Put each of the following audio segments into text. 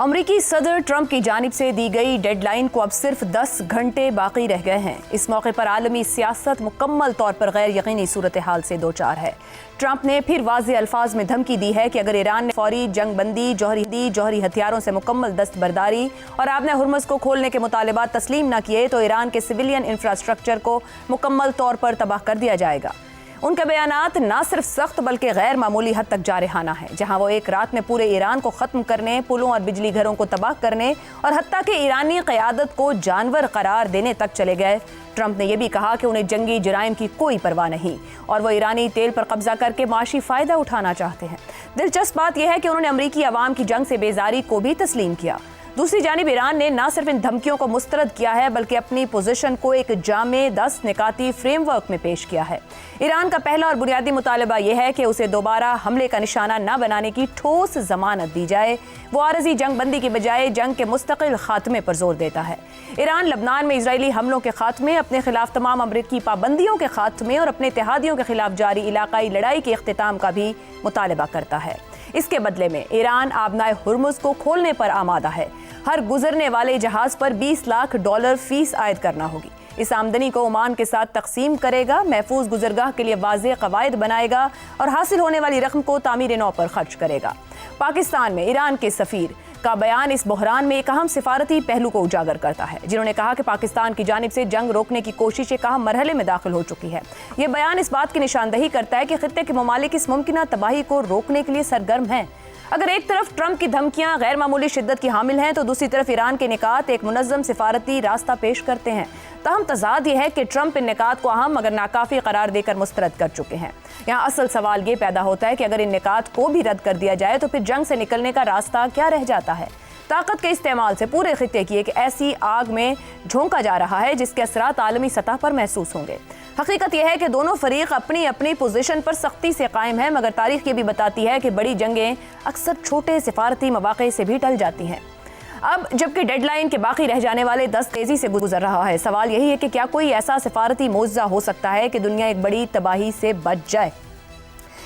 अमरीकी सदर ट्रंप की जानिब से दी गई डेडलाइन को अब सिर्फ 10 घंटे बाकी रह गए हैं। इस मौके पर आलमी सियासत मुकम्मल तौर पर गैर यकीनी सूरत हाल से दो चार है। ट्रंप ने फिर वाज़ेह अल्फाज में धमकी दी है कि अगर ईरान ने फौरी जंग बंदी, जौहरी हथियारों से मुकम्मल दस्तबरदारी और आबने हुर्मुज़ को खोलने के मुतालिबात तस्लीम न किए तो ईरान के सिविलियन इंफ्रास्ट्रक्चर को मुकम्मल तौर पर तबाह कर दिया जाएगा। उनके बयानात ना सिर्फ सख्त बल्कि गैर मामूली हद तक जारहाना है, जहां वो एक रात में पूरे ईरान को ख़त्म करने, पुलों और बिजली घरों को तबाह करने और हत्ता कि ईरानी क़यादत को जानवर करार देने तक चले गए। ट्रंप ने यह भी कहा कि उन्हें जंगी जराइम की कोई परवाह नहीं और वो ईरानी तेल पर कब्जा करके माशी फ़ायदा उठाना चाहते हैं। दिलचस्प बात यह है कि उन्होंने अमरीकी अवाम की जंग से बेजारी को भी तस्लीम किया। दूसरी जानिब ईरान ने न सिर्फ इन धमकियों को मुस्तरद किया है बल्कि अपनी पोजीशन को एक जामे 10 निकाती फ्रेमवर्क में पेश किया है। ईरान का पहला और बुनियादी मुतालबा यह है कि उसे दोबारा हमले का निशाना न बनाने की ठोस जमानत दी जाए। वो आरजी जंग बंदी के बजाय जंग के मुस्तकिल खात्मे पर जोर देता है। ईरान लबनान में इजरायली हमलों के खात्मे, अपने खिलाफ तमाम अमरीकी पाबंदियों के खात्मे और अपने इत्तेहादियों के खिलाफ जारी इलाकाई लड़ाई के इख्तिताम का भी मुतालबा करता है। इसके बदले में ईरान आबनाए हुर्मुज़ को खोलने पर आमादा है। हर गुजरने वाले जहाज पर $20 लाख फीस आयद करना होगी। इस आमदनी को ओमान के साथ तकसीम करेगा, महफूज गुजरगाह के लिए वाज़ेह कवायद बनाएगा और हासिल होने वाली रकम को तामीर नौ पर खर्च करेगा। पाकिस्तान में ईरान के सफ़ीर का बयान इस बहरान में एक अहम सिफारती पहलू को उजागर करता है, जिन्होंने कहा कि पाकिस्तान की जानिब से जंग रोकने की कोशिश एक अहम मरहले में दाखिल हो चुकी है। यह बयान इस बात की निशानदही करता है कि खित्ते के ममालिक इस मुमकिन तबाही को रोकने के लिए सरगर्म हैं। अगर एक तरफ ट्रंप की धमकियां गैर मामूली शिद्दत की हामिल हैं तो दूसरी तरफ ईरान के निकात एक मुनज़्ज़म सिफारती रास्ता पेश करते हैं। तहम तजाद यह है कि ट्रंप इन निकात को अहम मगर नाकाफ़ी करार देकर मुस्तरद कर चुके हैं। यहाँ असल सवाल ये पैदा होता है कि अगर इन निकात को भी रद्द कर दिया जाए तो फिर जंग से निकलने का रास्ता क्या रह जाता है। ताकत के इस्तेमाल से पूरे खित्ते की एक ऐसी आग में झोंका जा रहा है जिसके असरात आलमी सतह पर महसूस होंगे। हकीकत यह है कि दोनों फरीक अपनी अपनी पोजीशन पर सख्ती से कायम है, मगर तारीख ये भी बताती है कि बड़ी जंगें अक्सर छोटे सिफारती मौक़े से भी टल जाती हैं। अब जबकि डेडलाइन के बाकी रह जाने वाले 10 तेज़ी से गुजर रहा है, सवाल यही है कि क्या कोई ऐसा सिफारती मोज़ा हो सकता है कि दुनिया एक बड़ी तबाही से बच जाए।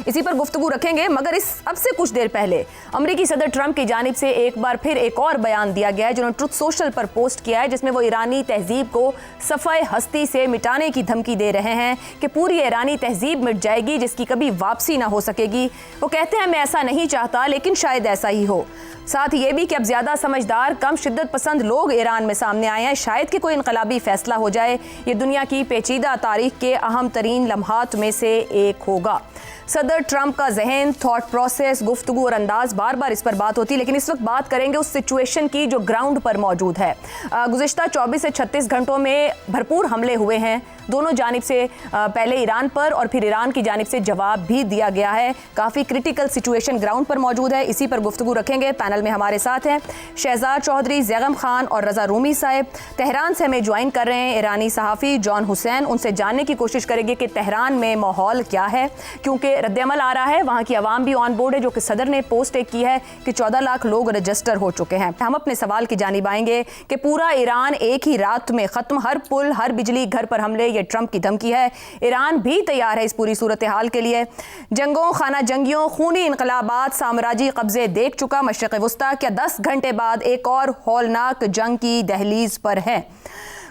इसी पर गुफ्तगू रखेंगे, मगर इस अब से कुछ देर पहले अमरीकी सदर ट्रंप की जानिब से एक बार फिर एक और बयान दिया गया है जिन्होंने ट्रुथ सोशल पर पोस्ट किया है, जिसमें वो ईरानी तहजीब को सफ़ाए हस्ती से मिटाने की धमकी दे रहे हैं कि पूरी ईरानी तहजीब मिट जाएगी जिसकी कभी वापसी ना हो सकेगी। वो कहते हैं मैं ऐसा नहीं चाहता लेकिन शायद ऐसा ही हो। साथ ही ये भी कि अब ज़्यादा समझदार कम शिद्दत पसंद लोग ईरान में सामने आए हैं, शायद कि कोई इनकलाबी फैसला हो जाए। ये दुनिया की पेचीदा तारीख के अहम तरीन लम्हात में से एक होगा। सदर ट्रंप का जहन, थॉट प्रोसेस, गुफ्तगू और अंदाज, बार बार इस पर बात होती है, लेकिन इस वक्त बात करेंगे उस सिचुएशन की जो ग्राउंड पर मौजूद है। गुज़िश्ता 24 से 36 घंटों में भरपूर हमले हुए हैं दोनों जानिब से, पहले ईरान पर और फिर ईरान की जानिब से जवाब भी दिया गया है। काफ़ी क्रिटिकल सिचुएशन ग्राउंड पर मौजूद है, इसी पर गुफ्तगू रखेंगे। पैनल में हमारे साथ हैं शहजाद चौधरी, ज़ैगम खान और रज़ा रूमी साहब। तेहरान से हमें ज्वाइन कर रहे हैं ईरानी सहाफ़ी जॉन हुसैन। उनसे जानने की कोशिश करेंगे कि तेहरान में माहौल क्या है, क्योंकि रद्द-ए-अमल आ रहा है। वहाँ की आवाम भी ऑन बोर्ड है, जो कि सदर ने पोस्ट एक की है कि 14 लाख लोग रजिस्टर हो चुके हैं। हम अपने सवाल की जानिब आएंगे कि पूरा ईरान एक ही रात में ख़त्म, हर पुल, हर बिजली घर पर हमले, ये ट्रंप की धमकी है। ईरान भी तैयार है इस पूरी सूरत हाल के लिए। जंगों, खाना जंगियों, खूनी इनकलाबात, साम्राजी कब्जे देख चुका मशरिक़ वुस्ता क्या 10 घंटे बाद एक और हौलनाक जंग की दहलीज पर है।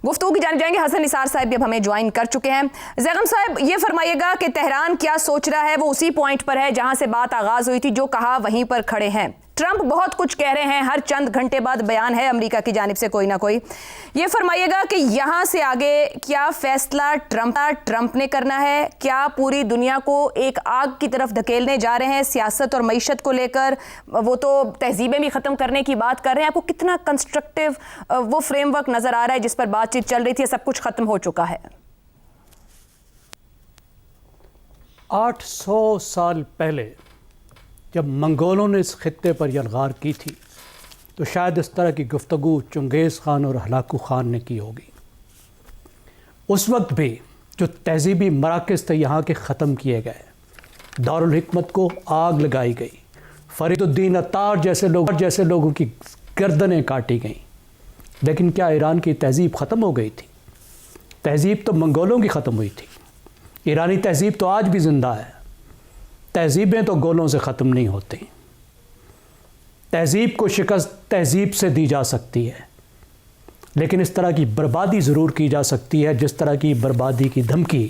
गुफ्तगू की जान जाएंगे। हसन निसार साहब भी अब हमें ज्वाइन कर चुके हैं। ज़ैगम साहब, ये फरमाइएगा कि तेहरान क्या सोच रहा है। वो उसी पॉइंट पर है जहां से बात आगाज हुई थी, जो कहा वहीं पर खड़े हैं। ट्रंप बहुत कुछ कह रहे हैं, हर चंद घंटे बाद बयान है अमेरिका की जानिब से कोई ना कोई। ये फरमाइएगा कि यहाँ से आगे क्या फैसला ट्रंप ने करना है? क्या पूरी दुनिया को एक आग की तरफ धकेलने जा रहे हैं सियासत और मईशत को लेकर? वो तो तहजीबें भी ख़त्म करने की बात कर रहे हैं। आपको कितना कंस्ट्रक्टिव वो फ्रेमवर्क नज़र आ रहा है जिस पर बातचीत चल रही थी? सब कुछ ख़त्म हो चुका है। 800 साल पहले जब मंगोलों ने इस खित्ते पर यलगार की थी तो शायद इस तरह की गुफ्तगू चंगेज़ खान और हलाकू खान ने की होगी। उस वक्त भी जो तहजीबी मराकज़ थे यहाँ के ख़त्म किए गए, दारुल हिकमत को आग लगाई गई, फरीदुद्दीन अत्तार जैसे लोगों की गर्दनें काटी गईं। लेकिन क्या ईरान की तहजीब ख़त्म हो गई थी? तहजीब तो मंगोलों की ख़त्म हुई थी, ईरानी तहजीब तो आज भी ज़िंदा है। तहजीबें तो गोलों से ख़त्म नहीं होती। تہذیب کو شکست تہذیب سے دی جا سکتی ہے، لیکن اس طرح کی بربادی ضرور کی جا سکتی ہے جس طرح کی بربادی کی دھمکی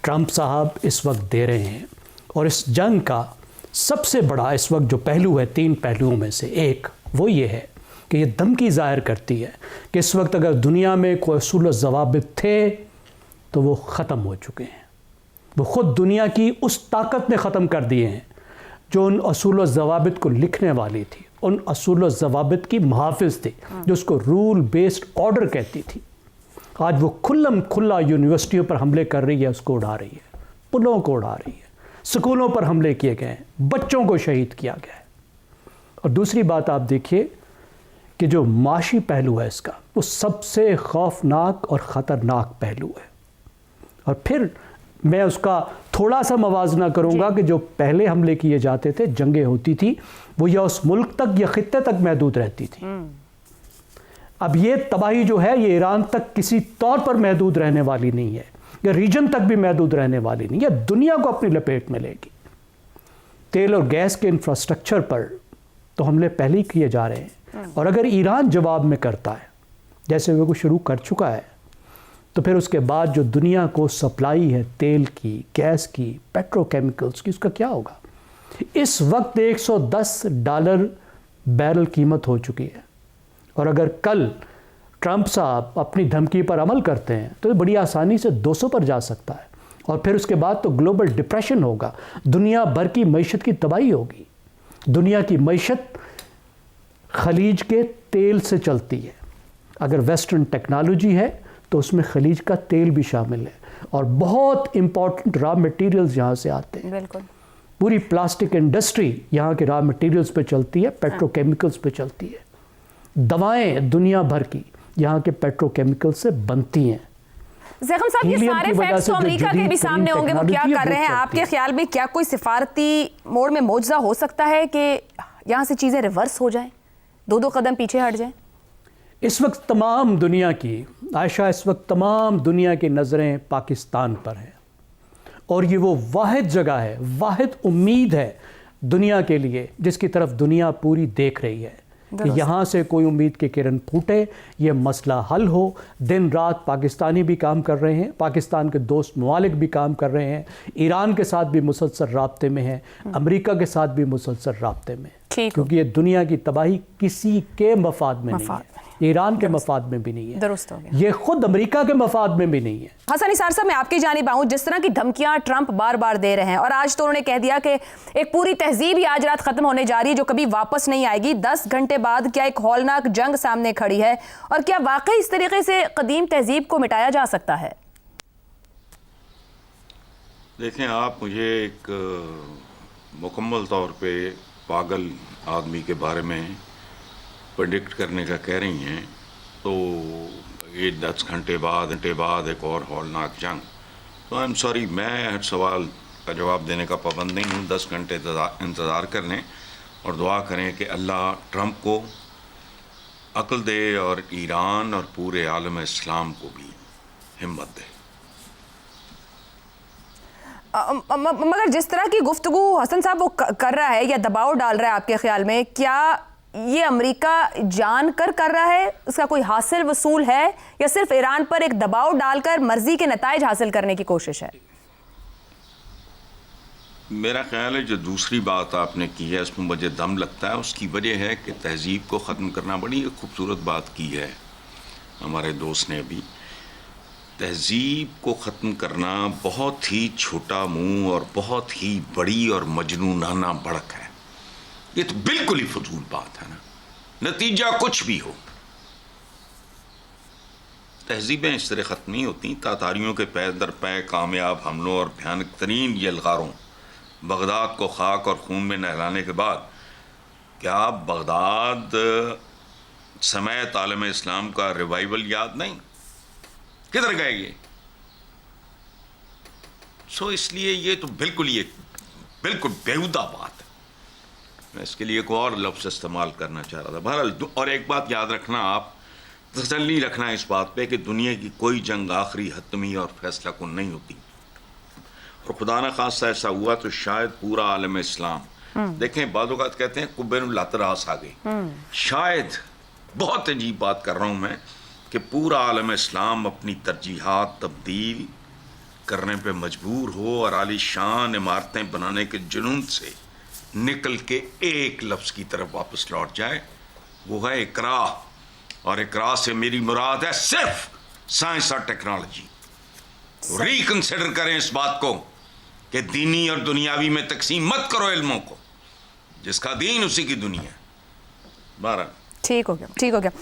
ٹرمپ صاحب اس وقت دے رہے ہیں۔ اور اس جنگ کا سب سے بڑا اس وقت جو پہلو ہے، 3 پہلوؤں میں سے ایک وہ یہ ہے کہ یہ دھمکی ظاہر کرتی ہے کہ اس وقت اگر دنیا میں کوئی اصول و ضوابط تھے تو وہ ختم ہو چکے ہیں۔ وہ خود دنیا کی اس طاقت نے ختم کر دیے ہیں جو ان اصول و ضوابط کو لکھنے والی تھی، ان اصول و ضوابط کی محافظ تھی، جو اس کو رول بیسڈ آرڈر کہتی تھی۔ آج وہ کھلا یونیورسٹیوں پر حملے کر رہی ہے، اس کو اڑا رہی ہے، پلوں کو اڑا رہی ہے، سکولوں پر حملے کیے گئے ہیں، بچوں کو شہید کیا گیا ہے۔ اور دوسری بات آپ دیکھیے کہ جو معاشی پہلو ہے اس کا، وہ سب سے خوفناک اور خطرناک پہلو ہے۔ اور پھر میں اس کا تھوڑا سا موازنہ کروں گا کہ جو پہلے حملے کیے جاتے تھے، جنگیں ہوتی تھی، وہ یا اس ملک تک یا خطے تک محدود رہتی تھی۔ اب یہ تباہی جو ہے یہ ایران تک کسی طور پر محدود رہنے والی نہیں ہے، یا ریجن تک بھی محدود رہنے والی نہیں ہے، دنیا کو اپنی لپیٹ میں لے گی۔ تیل اور گیس کے انفراسٹرکچر پر تو حملے پہلے ہی کیے جا رہے ہیں، اور اگر ایران جواب میں کرتا ہے جیسے وہ شروع کر چکا ہے، تو پھر اس کے بعد جو دنیا کو سپلائی ہے تیل کی، گیس کی، پیٹرو کیمیکلز کی، اس کا کیا ہوگا؟ اس وقت $110 بیرل قیمت ہو چکی ہے، اور اگر کل ٹرمپ صاحب اپنی دھمکی پر عمل کرتے ہیں تو یہ بڑی آسانی سے 200 پر جا سکتا ہے، اور پھر اس کے بعد تو گلوبل ڈپریشن ہوگا، دنیا بھر کی معیشت کی تباہی ہوگی۔ دنیا کی معیشت خلیج کے تیل سے چلتی ہے، اگر ویسٹرن ٹیکنالوجی ہے تو اس میں خلیج کا تیل بھی شامل ہے، اور بہت امپورٹنٹ را مٹیریلز یہاں سے آتے ہیں۔ بالکل، پوری پلاسٹک انڈسٹری یہاں کے را مٹیریلز پہ چلتی ہے، پیٹرو کیمیکلز پہ چلتی ہے۔ دوائیں دنیا بھر کی یہاں کے پیٹرو کیمیکل سے بنتی ہیں۔ زیغم صاحب، یہ سارے فیکٹس تو امریکہ کے بھی سامنے ہوں گے، وہ کیا کر رہے ہیں؟ آپ کے خیال میں کیا کوئی سفارتی موڑ میں معجزہ ہو سکتا ہے کہ یہاں سے چیزیں ریورس ہو جائیں، 2 قدم پیچھے ہٹ جائیں؟ اس وقت تمام دنیا کی، عائشہ، اس وقت تمام دنیا کی نظریں پاکستان پر ہیں، اور یہ وہ واحد جگہ ہے، واحد امید ہے دنیا کے لیے جس کی طرف دنیا پوری دیکھ رہی ہے کہ یہاں سے کوئی امید کی کرن پھوٹے، یہ مسئلہ حل ہو۔ دن رات پاکستانی بھی کام کر رہے ہیں، پاکستان کے دوست ممالک بھی کام کر رہے ہیں، ایران کے ساتھ بھی مسلسل رابطے میں ہیں، امریکہ کے ساتھ بھی مسلسل رابطے میں، کیونکہ یہ دنیا کی تباہی کسی کے مفاد میں نہیں ہے، ایران کے مفاد میں بھی نہیں ہے، درست ہو گیا، یہ خود امریکہ کے مفاد میں بھی نہیں ہے۔ حسن نثار صاحب، میں آپ کی جانب آؤں، جس طرح کی دھمکیاں ٹرمپ بار بار دے رہے ہیں، اور آج تو انہوں نے کہہ دیا کہ ایک پوری تہذیب ہی آج رات ختم ہونے جا رہی ہے جو کبھی واپس نہیں آئے گی، 10 گھنٹے بعد کیا ایک ہولناک جنگ سامنے کھڑی ہے، اور کیا واقعی اس طریقے سے قدیم تہذیب کو مٹایا جا سکتا ہے؟ دیکھیں، آپ مجھے ایک مکمل طور پہ پاگل آدمی کے بارے میں پریڈکٹ کرنے کا کہہ رہی ہیں، تو یہ 10 گھنٹے بعد ایک اور ہولناک جنگ، تو آئی ایم سوری، میں ہر سوال کا جواب دینے کا پابند نہیں ہوں۔ 10 گھنٹے انتظار کر لیں اور دعا کریں کہ اللہ ٹرمپ کو عقل دے اور ایران اور پورے عالم اسلام کو بھی ہمت دے۔ مگر جس طرح کی گفتگو حسن صاحب وہ کر رہا ہے یا دباؤ ڈال رہا ہے، آپ کے خیال میں کیا یہ امریکہ جان کر رہا ہے؟ اس کا کوئی حاصل وصول ہے یا صرف ایران پر ایک دباؤ ڈال کر مرضی کے نتائج حاصل کرنے کی کوشش ہے؟ میرا خیال ہے جو دوسری بات آپ نے کی ہے اس میں مجھے دم لگتا ہے، اس کی وجہ ہے کہ تہذیب کو ختم کرنا، بڑی ایک خوبصورت بات کی ہے ہمارے دوست نے ابھی۔ تہذیب کو ختم کرنا بہت ہی چھوٹا منہ اور بہت ہی بڑی اور مجنونانہ بڑک ہے، یہ تو بالکل ہی فضول بات ہے نا، نتیجہ کچھ بھی ہو۔ تہذیبیں اس طرح ختم نہیں ہوتی۔ تاتاریوں کے پے در پے کامیاب حملوں اور بھیانک ترین یلغاروں، بغداد کو خاک اور خون میں نہلانے کے بعد، کیا بغداد سمیت عالم اسلام کا ریوائول یاد نہیں؟ کدھر گئے یہ؟ اس لیے یہ تو بالکل بیہودہ بات ہے۔ میں اس کے لیے ایک اور لفظ استعمال کرنا چاہ رہا تھا۔ بہرحال، اور ایک بات یاد رکھنا، آپ تسلی رکھنا اس بات پہ کہ دنیا کی کوئی جنگ آخری، حتمی اور فیصلہ کن نہیں ہوتی، اور خدا نہ خواستہ ایسا ہوا تو شاید پورا عالم اسلام دیکھیں بعض اوقات کہتے ہیں کبے نو لت راس آ گئی. شاید بہت عجیب بات کر رہا ہوں میں کہ پورا عالم اسلام اپنی ترجیحات تبدیل کرنے پہ مجبور ہو اور عالی شان عمارتیں بنانے کے جنون سے نکل کے ایک لفظ کی طرف واپس لوٹ جائے, وہ ہے اقراء. اور اقراء سے میری مراد ہے صرف سائنس اور ٹیکنالوجی. ریکنسیڈر کریں اس بات کو کہ دینی اور دنیاوی میں تقسیم مت کرو علموں کو, جس کا دین اسی کی دنیا. بارہ ٹھیک ہو گیا.